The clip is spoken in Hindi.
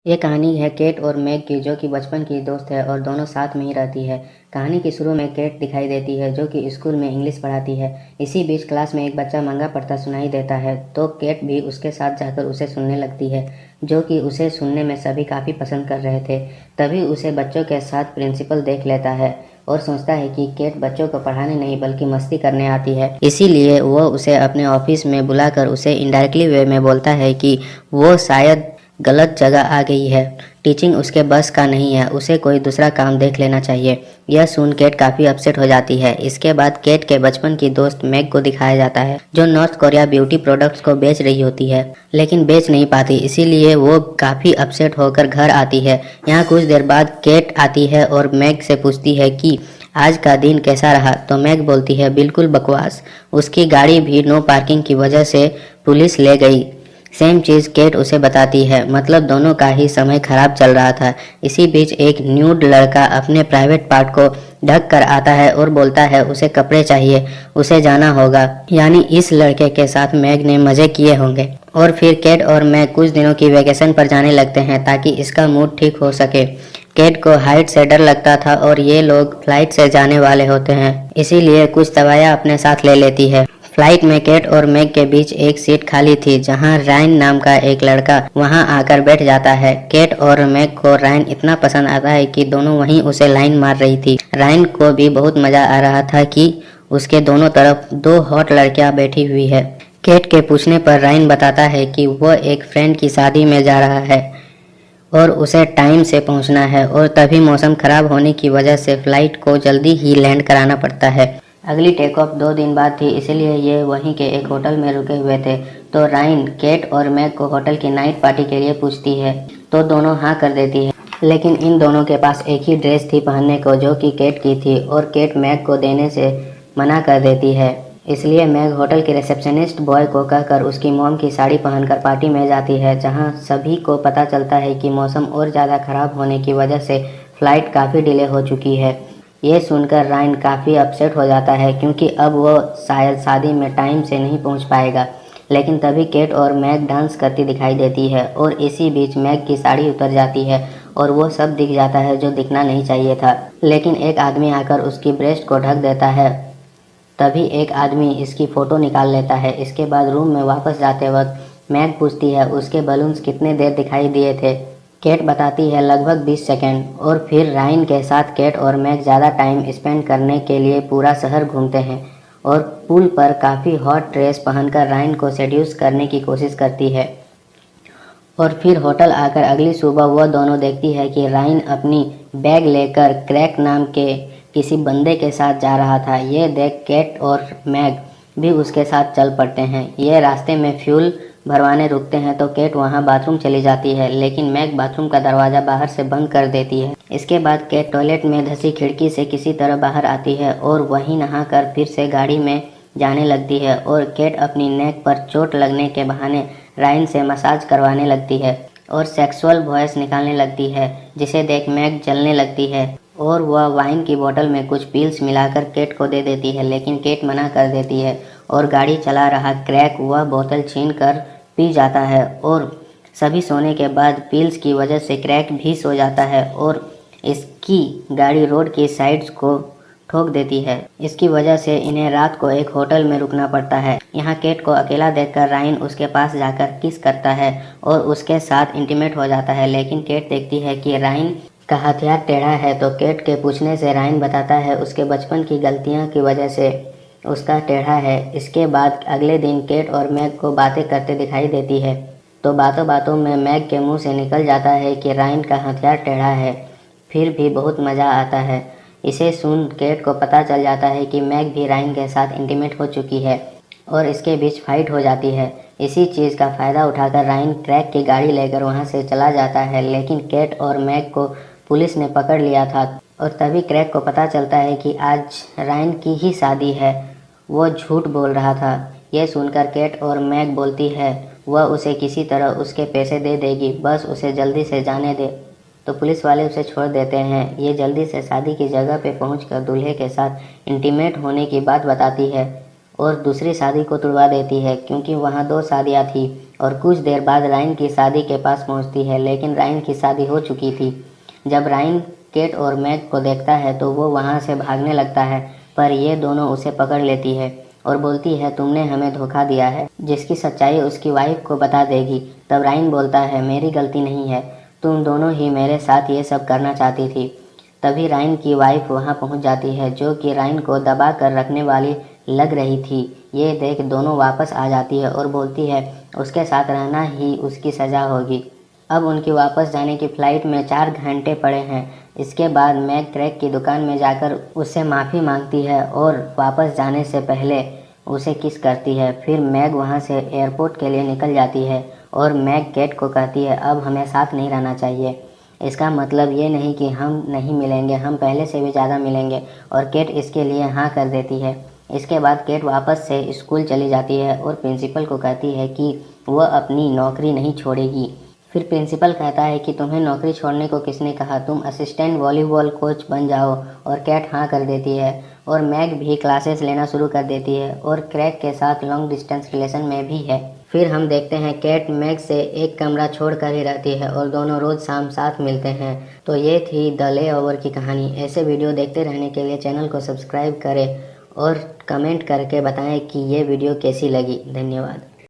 ये कहानी है केट और मैग की, जो कि बचपन की दोस्त है और दोनों साथ में ही रहती है। कहानी के शुरू में केट दिखाई देती है, जो कि स्कूल में इंग्लिश पढ़ाती है। इसी बीच क्लास में एक बच्चा मंगा पढ़ता सुनाई देता है, तो केट भी उसके साथ जाकर उसे सुनने लगती है, जो कि उसे सुनने में सभी काफ़ी पसंद कर रहे थे। तभी उसे बच्चों के साथ प्रिंसिपल देख लेता है और सोचता है कि केट बच्चों को पढ़ाने नहीं बल्कि मस्ती करने आती है। इसीलिए वो उसे अपने ऑफिस में बुलाकर उसे इनडायरेक्टली वे में बोलता है कि वो शायद गलत जगह आ गई है, टीचिंग उसके बस का नहीं है, उसे कोई दूसरा काम देख लेना चाहिए। यह सुन केट काफ़ी अपसेट हो जाती है। इसके बाद केट के बचपन की दोस्त मैग को दिखाया जाता है, जो नॉर्थ कोरिया ब्यूटी प्रोडक्ट्स को बेच रही होती है, लेकिन बेच नहीं पाती। इसीलिए वो काफ़ी अपसेट होकर घर आती है। यहाँ कुछ देर बाद केट आती है और मैग से पूछती है कि आज का दिन कैसा रहा, तो मैग बोलती है बिल्कुल बकवास, उसकी गाड़ी भी नो पार्किंग की वजह से पुलिस ले गई। सेम चीज़ केट उसे बताती है, मतलब दोनों का ही समय खराब चल रहा था। इसी बीच एक न्यूड लड़का अपने प्राइवेट पार्ट को ढक कर आता है और बोलता है उसे कपड़े चाहिए, उसे जाना होगा। यानी इस लड़के के साथ मैग ने मज़े किए होंगे। और फिर केट और मैग कुछ दिनों की वैकेशन पर जाने लगते हैं ताकि इसका मूड ठीक हो सके। केट को हाइट से डर लगता था और ये लोग फ्लाइट से जाने वाले होते हैं, इसीलिए कुछ दवाइयाँ अपने साथ ले लेती है। फ्लाइट में केट और मैग के बीच एक सीट खाली थी, जहां रायन नाम का एक लड़का वहां आकर बैठ जाता है। केट और मैग को रायन इतना पसंद आता है कि दोनों वहीं उसे लाइन मार रही थी। रायन को भी बहुत मजा आ रहा था कि उसके दोनों तरफ दो हॉट लड़कियां बैठी हुई है। केट के पूछने पर रायन बताता है कि वह एक फ्रेंड की शादी में जा रहा है और उसे टाइम से पहुंचना है, और तभी मौसम खराब होने की वजह से फ्लाइट को जल्दी ही लैंड कराना पड़ता है। अगली टेक ऑफ 2 दिन बाद थी, इसलिए ये वहीं के एक होटल में रुके हुए थे। तो रायन केट और मैग को होटल की नाइट पार्टी के लिए पूछती है, तो दोनों हाँ कर देती है। लेकिन इन दोनों के पास एक ही ड्रेस थी पहनने को, जो कि केट की थी, और केट मैग को देने से मना कर देती है। इसलिए मैग होटल के रिसेप्शनिस्ट बॉय को कहकर उसकी मॉम की साड़ी पहनकर पार्टी में जाती है, जहां सभी को पता चलता है कि मौसम और ज़्यादा ख़राब होने की वजह से फ़्लाइट काफ़ी डिले हो चुकी है। ये सुनकर रायन काफ़ी अपसेट हो जाता है, क्योंकि अब वो शायद शादी में टाइम से नहीं पहुंच पाएगा। लेकिन तभी केट और मैग डांस करती दिखाई देती है, और इसी बीच मैग की साड़ी उतर जाती है और वो सब दिख जाता है जो दिखना नहीं चाहिए था। लेकिन एक आदमी आकर उसकी ब्रेस्ट को ढक देता है। तभी एक आदमी इसकी फ़ोटो निकाल लेता है। इसके बाद रूम में वापस जाते वक्त मैग पूछती है उसके बलून्स कितने देर दिखाई दिए थे। केट बताती है लगभग 20 सेकेंड। और फिर रायन के साथ केट और मैग ज़्यादा टाइम स्पेंड करने के लिए पूरा शहर घूमते हैं, और पुल पर काफ़ी हॉट ड्रेस पहनकर रायन को सेड्यूस करने की कोशिश करती है। और फिर होटल आकर अगली सुबह वह दोनों देखती है कि रायन अपनी बैग लेकर क्रैक नाम के किसी बंदे के साथ जा रहा था। ये देख केट और मैग भी उसके साथ चल पड़ते हैं। ये रास्ते में फ्यूल भरवाने रुकते हैं, तो केट वहां बाथरूम चली जाती है, लेकिन मैग बाथरूम का दरवाज़ा बाहर से बंद कर देती है। इसके बाद केट टॉयलेट में धंसी खिड़की से किसी तरह बाहर आती है और वहीं नहाकर फिर से गाड़ी में जाने लगती है। और केट अपनी नेक पर चोट लगने के बहाने रायन से मसाज करवाने लगती है और सेक्सुअल वॉइस निकालने लगती है, जिसे देख मैग जलने लगती है और वह वाइन की बोतल में कुछ पिल्स मिलाकर केट को दे देती है। लेकिन केट मना कर देती है और गाड़ी चला रहा क्रैक वह बोतल छीन कर पी जाता है। और सभी सोने के बाद पिल्स की वजह से क्रैक भी सो जाता है और इसकी गाड़ी रोड की साइड्स को ठोक देती है। इसकी वजह से इन्हें रात को एक होटल में रुकना पड़ता है। यहाँ केट को अकेला देखकर रायन उसके पास जाकर किस करता है और उसके साथ इंटीमेट हो जाता है। लेकिन केट देखती है कि रायन का हथियार टेढ़ा है, तो केट के पूछने से रायन बताता है उसके बचपन की गलतियाँ की वजह से उसका टेढ़ा है। इसके बाद अगले दिन केट और मैग को बातें करते दिखाई देती है, तो बातों बातों में मैग के मुंह से निकल जाता है कि रायन का हथियार टेढ़ा है। फिर भी बहुत मज़ा आता है। इसे सुन केट को पता चल जाता है कि मैग भी रायन के साथ इंटीमेट हो चुकी है और इसके बीच फाइट हो जाती है। इसी चीज़ का फ़ायदा उठाकर रायन क्रैक की गाड़ी लेकर वहां से चला जाता है, लेकिन केट और मैग को पुलिस ने पकड़ लिया था। और तभी क्रैक को पता चलता है कि आज रायन की ही शादी है। वो झूठ बोल रहा था। यह सुनकर केट और मैग बोलती है वह उसे किसी तरह उसके पैसे दे देगी, बस उसे जल्दी से जाने दे। तो पुलिस वाले उसे छोड़ देते हैं। ये जल्दी से शादी की जगह पे पहुंचकर दूल्हे के साथ इंटीमेट होने की बात बताती है और दूसरी शादी को तुड़वा देती है, क्योंकि वहाँ 2 शादियाँ थी और कुछ देर बाद रायन की शादी के पास पहुंचती है, लेकिन रायन की शादी हो चुकी थी। जब रायन केट और मैग को देखता है तो वो वहाँ से भागने लगता है, पर ये दोनों उसे पकड़ लेती है और बोलती है तुमने हमें धोखा दिया है, जिसकी सच्चाई उसकी वाइफ को बता देगी। तब रायन बोलता है मेरी गलती नहीं है, तुम दोनों ही मेरे साथ ये सब करना चाहती थी। तभी रायन की वाइफ वहाँ पहुँच जाती है, जो कि रायन को दबा कर रखने वाली लग रही थी। ये देख दोनों वापस आ जाती है और बोलती है उसके साथ रहना ही उसकी सज़ा होगी। अब उनकी वापस जाने की फ़्लाइट में 4 घंटे पड़े हैं। इसके बाद मैग क्रैक की दुकान में जाकर उससे माफ़ी मांगती है और वापस जाने से पहले उसे किस करती है। फिर मैग वहाँ से एयरपोर्ट के लिए निकल जाती है और मैग केट को कहती है अब हमें साथ नहीं रहना चाहिए। इसका मतलब ये नहीं कि हम नहीं मिलेंगे, हम पहले से भी ज़्यादा मिलेंगे, और केट इसके लिए हाँ कर देती है। इसके बाद केट वापस से स्कूल चली जाती है और प्रिंसिपल को कहती है कि वह अपनी नौकरी नहीं छोड़ेगी। फिर प्रिंसिपल कहता है कि तुम्हें नौकरी छोड़ने को किसने कहा, तुम असिस्टेंट वॉलीबॉल कोच बन जाओ, और कैट हाँ कर देती है। और मैग भी क्लासेस लेना शुरू कर देती है और क्रैक के साथ लॉन्ग डिस्टेंस रिलेशन में भी है। फिर हम देखते हैं कैट मैग से एक कमरा छोड़ कर ही रहती है और दोनों रोज़ शाम साथ मिलते हैं। तो ये थी द लेओवर की कहानी। ऐसे वीडियो देखते रहने के लिए चैनल को सब्सक्राइब करें और कमेंट करके बताएं कि ये वीडियो कैसी लगी। धन्यवाद।